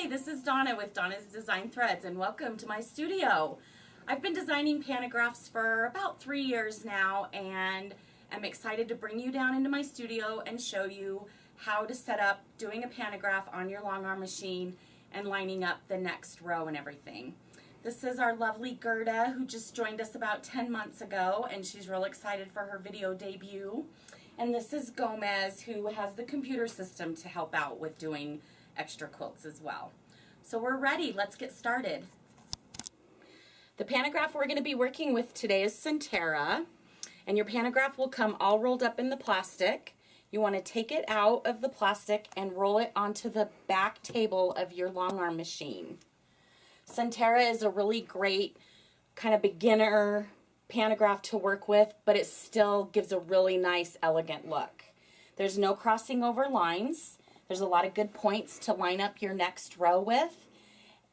Hi, this is Donna with Donna's Design Threads, and welcome to my studio. I've been designing pantographs for about 3 years now, and I'm excited to bring you down into my studio and show you how to set up doing a pantograph on your Longarm machine and lining up the next row and everything. This is our lovely Gerda, who just joined us about 10 months ago, and she's real excited for her video debut. And this is Gomez, who has the computer system to help out with doing extra quilts as well. So we're ready. Let's get started. The pantograph we're going to be working with today is Centera, and your pantograph will come all rolled up in the plastic. You want to take it out of the plastic and roll it onto the back table of your Longarm machine. Centera is a really great kind of beginner pantograph to work with, but it still gives a really nice, elegant look. There's no crossing over lines. There's a lot of good points to line up your next row with,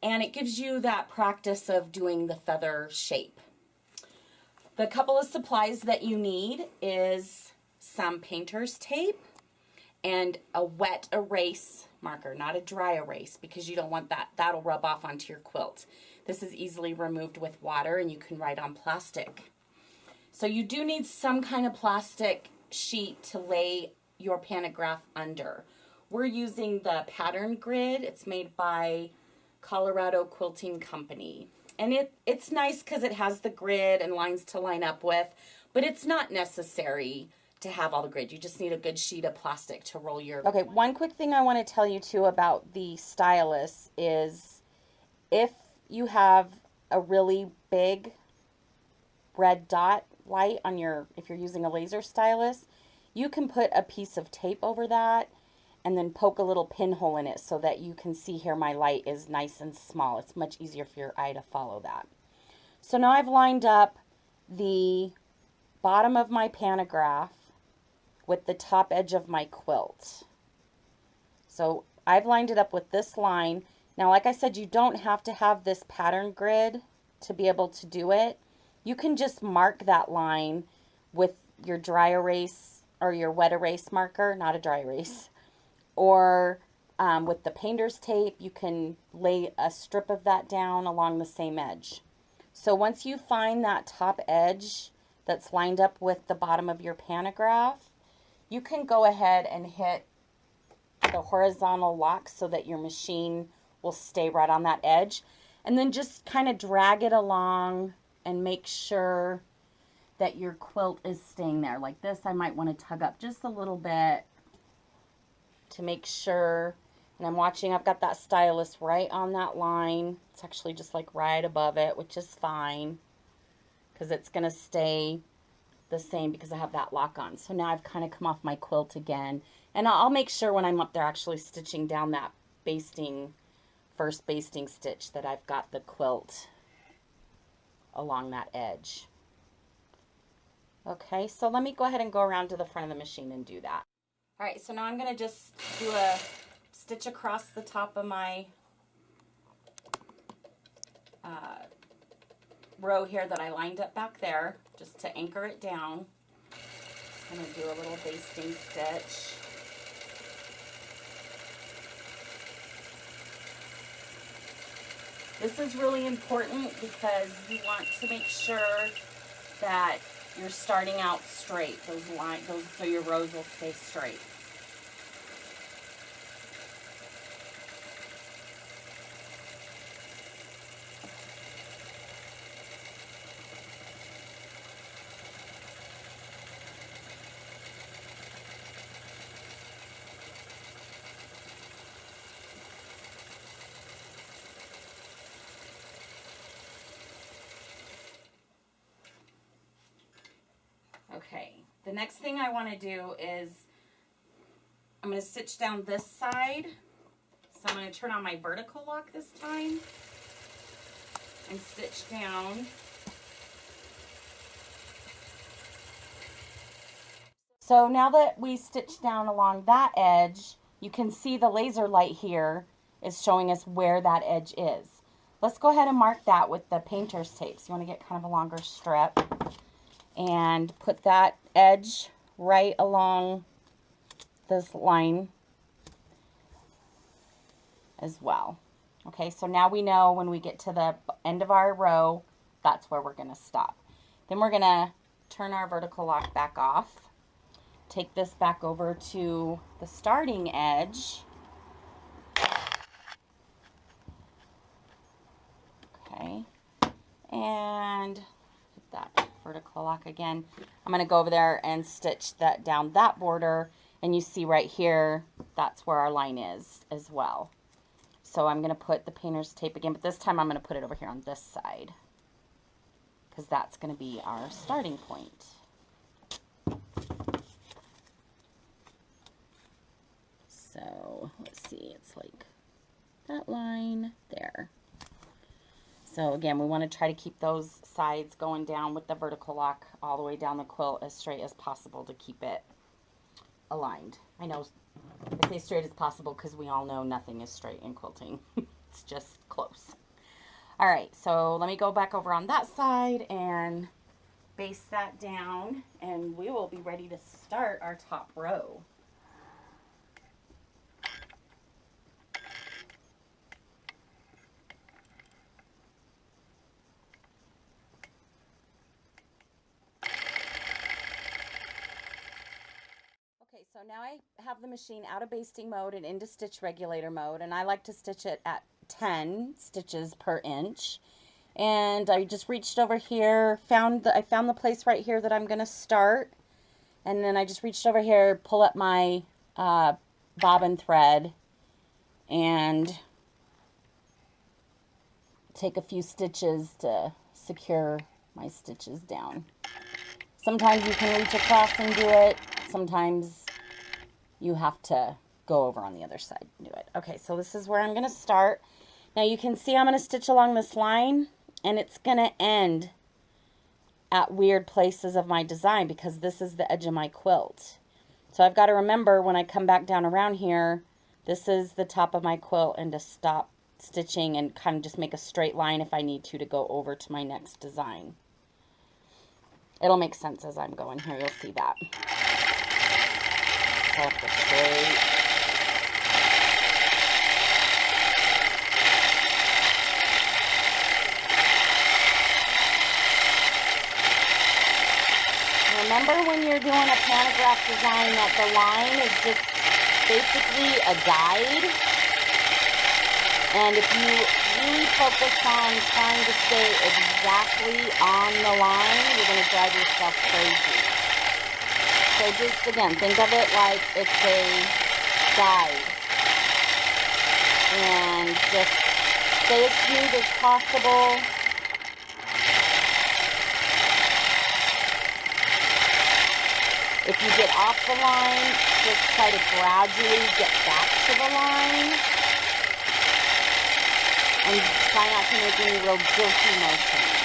and it gives you that practice of doing the feather shape. The couple of supplies that you need is some painter's tape and a wet erase marker, not a dry erase, because you don't want that. That'll rub off onto your quilt. This is easily removed with water, and you can write on plastic. So you do need some kind of plastic sheet to lay your pantograph under. We're using the pattern grid. It's made by Colorado Quilting Company. And it's nice because it has the grid and lines to line up with, but it's not necessary to have all the grid. You just need a good sheet of plastic to roll your... Okay, one quick thing I want to tell you too about the stylus is if you have a really big red dot light on your, if you're using a laser stylus, you can put a piece of tape over that and then poke a little pinhole in it so that you can see here my light is nice and small. It's much easier for your eye to follow that. So now I've lined up the bottom of my pantograph with the top edge of my quilt. So I've lined it up with this line. Now, like I said, you don't have to have this pattern grid to be able to do it. You can just mark that line with your dry erase or your wet erase marker, not a dry erase, or with the painter's tape. You can lay a strip of that down along the same edge. So once you find that top edge that's lined up with the bottom of your pantograph, you can go ahead and hit the horizontal lock so that your machine will stay right on that edge, and then just kind of drag it along and make sure that your quilt is staying there. Like this, I might want to tug up just a little bit to make sure. And I'm watching, I've got that stylus right on that line. It's actually just like right above it, which is fine because it's going to stay the same because I have that lock on. So now I've kind of come off my quilt again, and I'll make sure when I'm up there actually stitching down that first basting stitch that I've got the quilt along that edge. Okay, so let me go ahead and go around to the front of the machine and do that. All right, so now I'm going to just do a stitch across the top of my row here that I lined up back there, just to anchor it down. Just going to do a little basting stitch. This is really important because you want to make sure that you're starting out straight. So your rows will stay straight. Okay, the next thing I want to do is I'm going to stitch down this side. So I'm going to turn on my vertical lock this time and stitch down. So now that we stitched down along that edge, you can see the laser light here is showing us where that edge is. Let's go ahead and mark that with the painter's tape. So you want to get kind of a longer strip and put that edge right along this line as well. Okay, so now we know when we get to the end of our row, that's where we're going to stop. Then we're going to turn our vertical lock back off. Take this back over to the starting edge. Okay, and hit that vertical lock again. I'm going to go over there and stitch that down that border, and you see right here, that's where our line is as well. So I'm going to put the painter's tape again, but this time I'm going to put it over here on this side because that's going to be our starting point. So let's see, it's like that line there. So again, we want to try to keep those sides going down with the vertical lock all the way down the quilt as straight as possible to keep it aligned. I know I say straight as possible because we all know nothing is straight in quilting. It's just close. All right, so let me go back over on that side and base that down, and we will be ready to start our top row. Okay, so now I have the machine out of basting mode and into stitch regulator mode, and I like to stitch it at 10 stitches per inch. And I just reached over here, I found the place right here that I'm going to start, and then I just reached over here, pull up my bobbin thread, and take a few stitches to secure my stitches down. Sometimes you can reach across and do it. Sometimes you have to go over on the other side and do it. Okay, so this is where I'm going to start. Now you can see I'm going to stitch along this line, and it's going to end at weird places of my design because this is the edge of my quilt. So I've got to remember when I come back down around here, this is the top of my quilt, and to stop stitching and kind of just make a straight line if I need to go over to my next design. It'll make sense as I'm going here. You'll see that. Up the straight. Remember when you're doing a pantograph design that the line is just basically a guide, and if you really focus on trying to stay exactly on the line, you're going to drive yourself crazy. So just, again, think of it like it's a guide. And just stay as smooth as possible. If you get off the line, just try to gradually get back to the line. And try not to make any real jerky motions.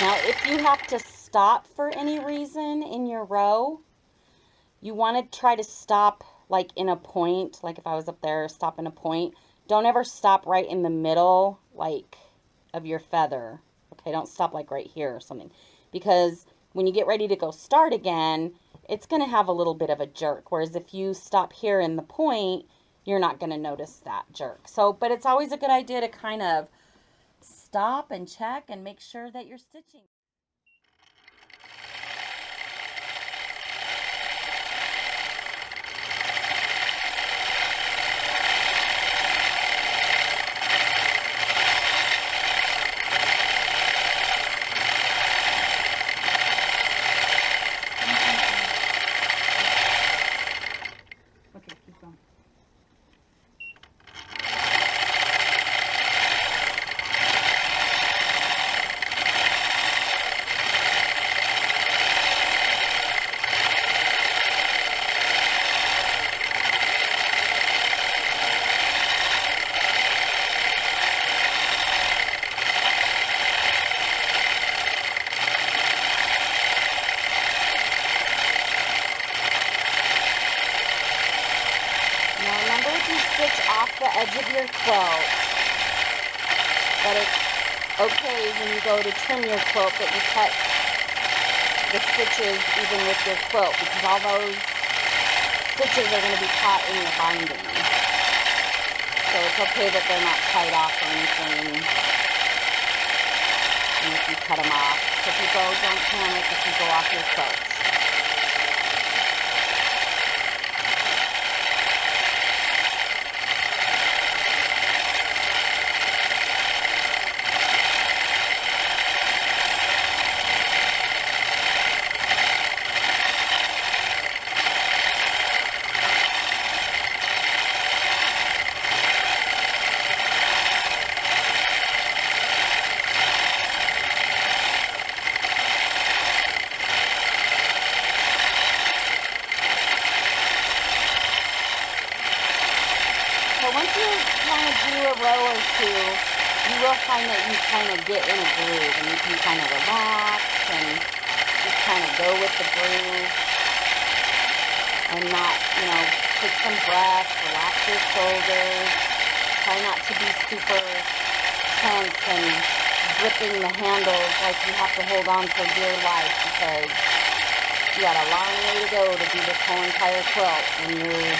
Now, if you have to stop for any reason in your row, you want to try to stop like in a point. Like if I was up there, stop in a point. Don't ever stop right in the middle, like of your feather. Okay, don't stop like right here or something. Because when you get ready to go start again, it's going to have a little bit of a jerk. Whereas if you stop here in the point, you're not going to notice that jerk. So, but it's always a good idea to kind of stop and check and make sure that you're stitching. Okay, keep going. you stitch off the edge of your quilt, but it's okay when you go to trim your quilt that you cut the stitches even with your quilt, because all those stitches are going to be caught in your binding. So it's okay that they're not tied off or anything if you cut them off. So people don't panic if you go off your quilts. Once you kind of do a row or two, you will find that you kind of get in a groove and you can kind of relax and just kind of go with the groove and not, you know, take some breaths, relax your shoulders, try not to be super tense and gripping the handles like you have to hold on for dear life, because you got a long way to go to do this whole entire quilt, and you're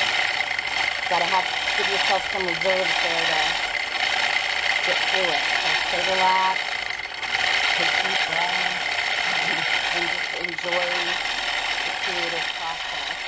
gotta give yourself some reserves there to get through it. So stay relaxed, take deep breaths, and just enjoy the creative process.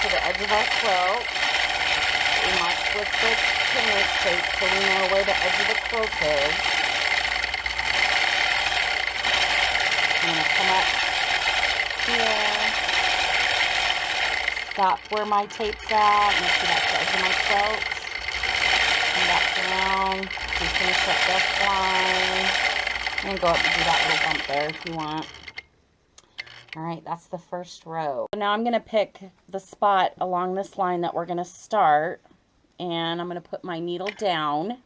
To the edge of our quilt. We mark with the pinner tape so we know where the edge of the quilt is. I'm going to come up here, stop where my tape's at, and see that's the edge of my quilt. Come back around, and finish up this line, and go up and do that little bump there if you want. Alright, that's the first row. So now I'm going to pick the spot along this line that we're going to start, and I'm going to put my needle down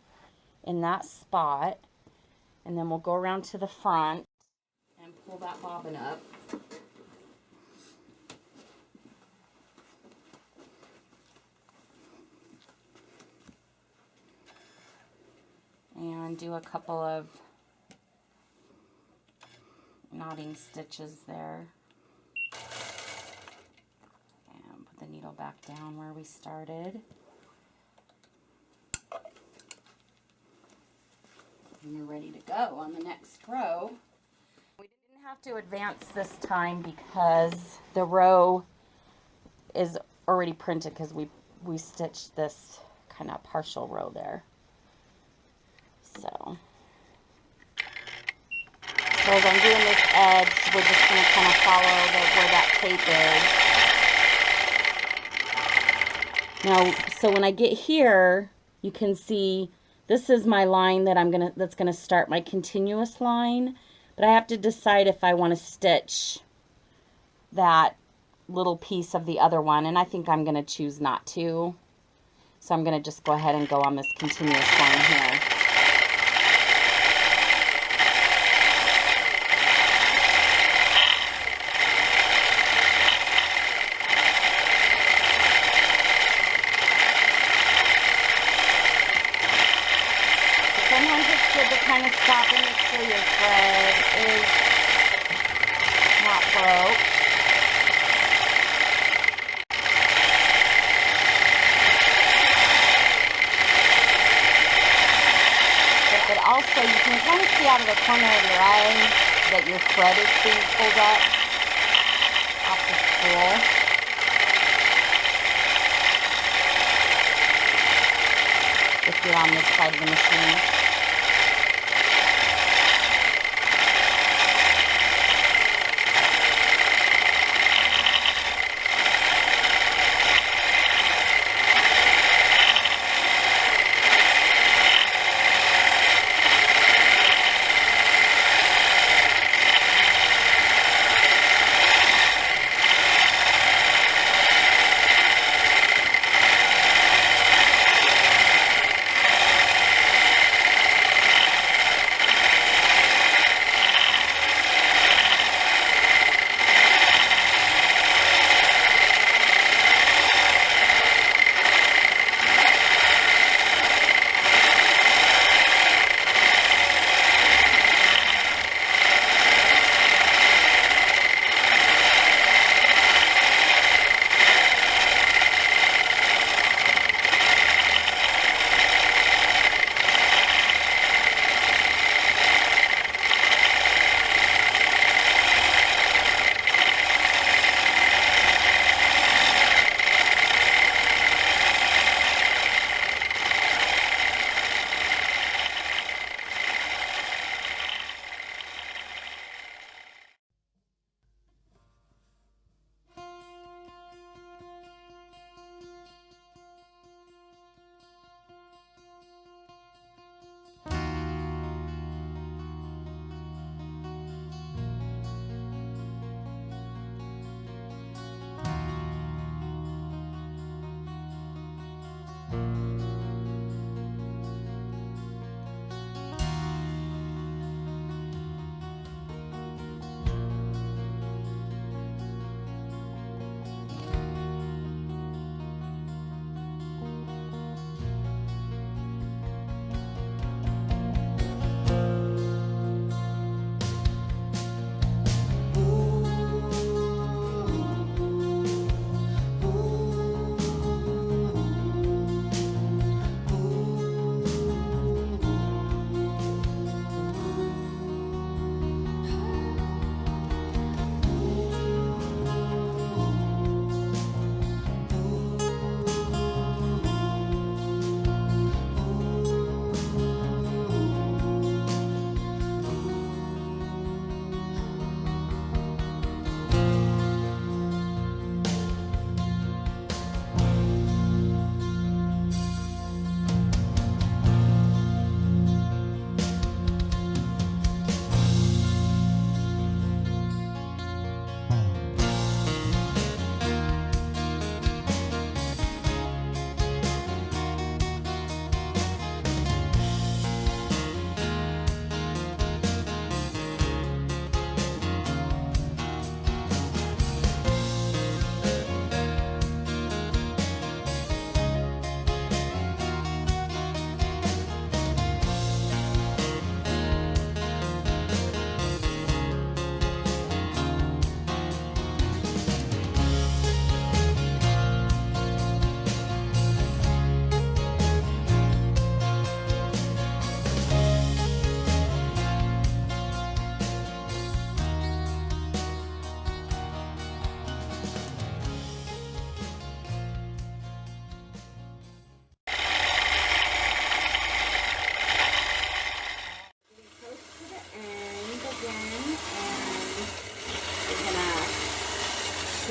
in that spot, and then we'll go around to the front and pull that bobbin up. And do a couple of knotting stitches there. And put the needle back down where we started. And you're ready to go on the next row. We didn't have to advance this time because the row is already printed because we stitched this kind of partial row there. So as I'm doing this edge, we're just going to kind of follow where that tape is. Now, so when I get here, you can see this is my line that that's gonna start my continuous line, but I have to decide if I want to stitch that little piece of the other one, and I think I'm gonna choose not to. So I'm gonna just go ahead and go on this continuous line here. Sometimes it's good to kind of stop and make sure your thread is not broke. But also you can kind of see out of the corner of your eye that your thread is being pulled up off the spool. If you're on this side of the machine.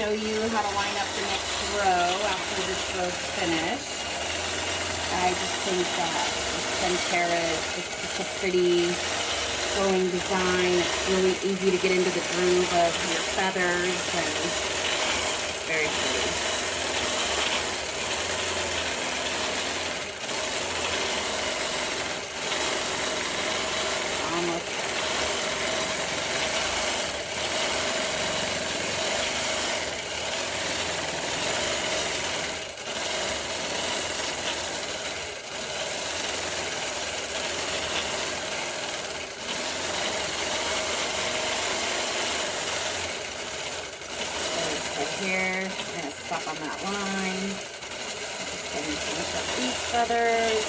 show you how to line up the next row after this row's finished. I just think that Centera is such a pretty flowing design. It's really easy to get into the groove of your feathers, and it's very pretty. Almost. Here, I'm going to stop on that line. Just going to finish up these feathers.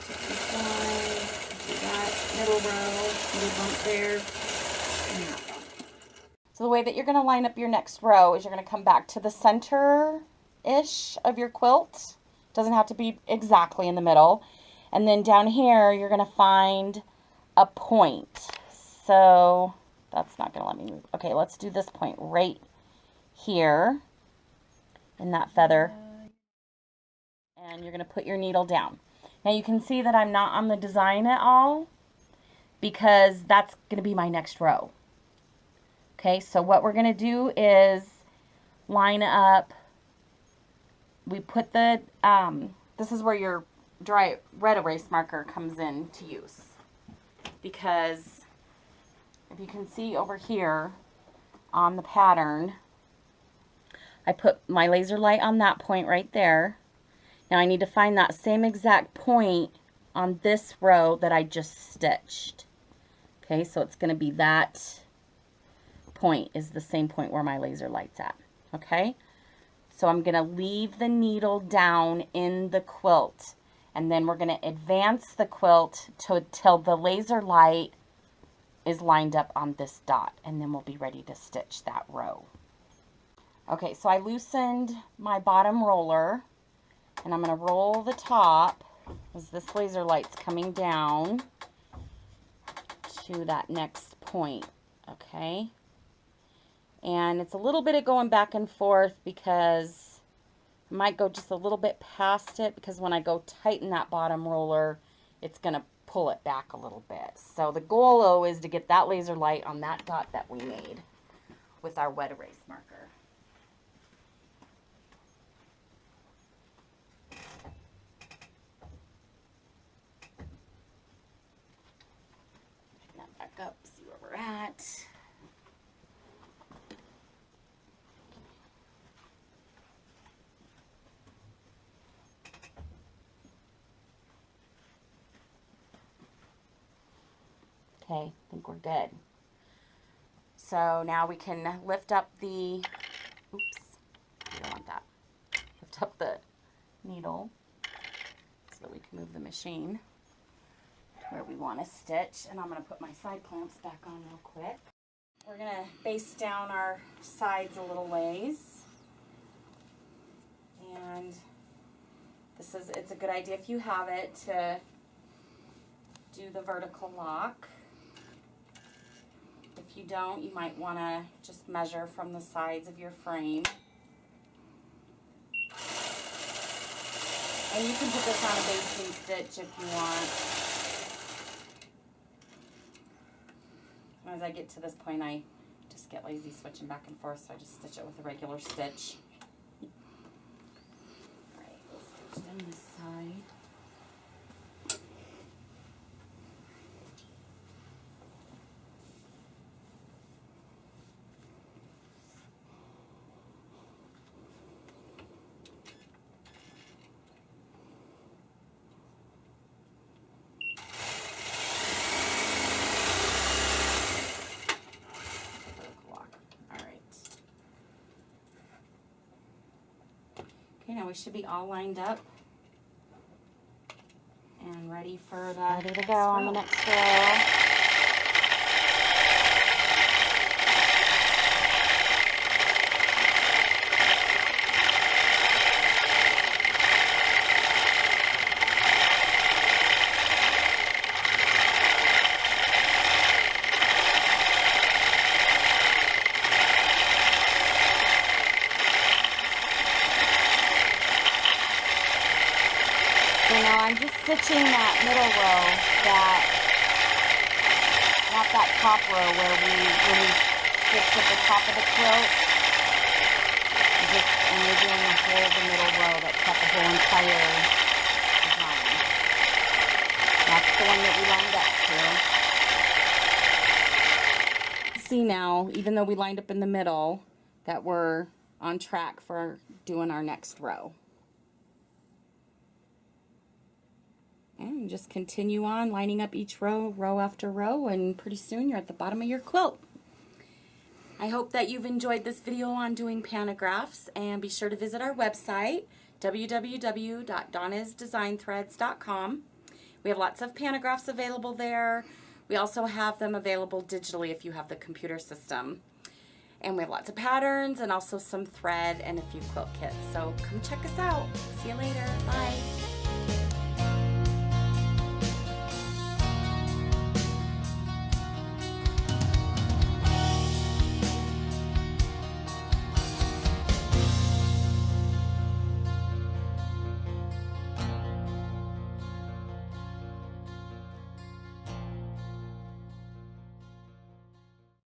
Take this line, do that middle row, little bump there, and that bump. So the way that you're going to line up your next row is you're going to come back to the center-ish of your quilt. Doesn't have to be exactly in the middle. And then down here, you're going to find a point. So that's not going to let me move. Okay, let's do this point right here in that feather. And you're going to put your needle down. Now you can see that I'm not on the design at all because that's going to be my next row. Okay, so what we're going to do is line up. We put the, this is where your dry red erase marker comes in to use, because if you can see over here on the pattern, I put my laser light on that point right there. Now I need to find that same exact point on this row that I just stitched. Okay, so it's going to be that point is the same point where my laser light's at. Okay, so I'm going to leave the needle down in the quilt. And then we're going to advance the quilt till the laser light is lined up on this dot. And then we'll be ready to stitch that row. Okay, so I loosened my bottom roller. And I'm going to roll the top as this laser light's coming down to that next point. Okay. And it's a little bit of going back and forth because I might go just a little bit past it, because when I go tighten that bottom roller, it's going to pull it back a little bit. So the goal, though, is to get that laser light on that dot that we made with our wet erase marker. Pick that back up, see where we're at. Okay, I think we're good. So now we can lift up the, oops, I don't want that. Lift up the needle so that we can move the machine to where we want to stitch. And I'm going to put my side clamps back on real quick. We're going to baste down our sides a little ways. And it's a good idea if you have it to do the vertical lock. If you don't, you might want to just measure from the sides of your frame. And you can put this on a basting stitch if you want. As I get to this point, I just get lazy switching back and forth, so I just stitch it with a regular stitch. Alright, we'll stitch down this side. Okay, now we should be all lined up and ready for the ready to go on the next row. stitching that middle row, not that top row where we stitched at the top of the quilt. And we're doing the middle row that cut the whole entire design. That's the one that we lined up to. See now, even though we lined up in the middle, that we're on track for doing our next row. And just continue on lining up each row after row, and pretty soon you're at the bottom of your quilt. I hope that you've enjoyed this video on doing pantographs, and be sure to visit our website, www.donnasdesignthreads.com. We have lots of pantographs available there. We also have them available digitally if you have the computer system. And we have lots of patterns and also some thread and a few quilt kits. So come check us out. See you later. Bye.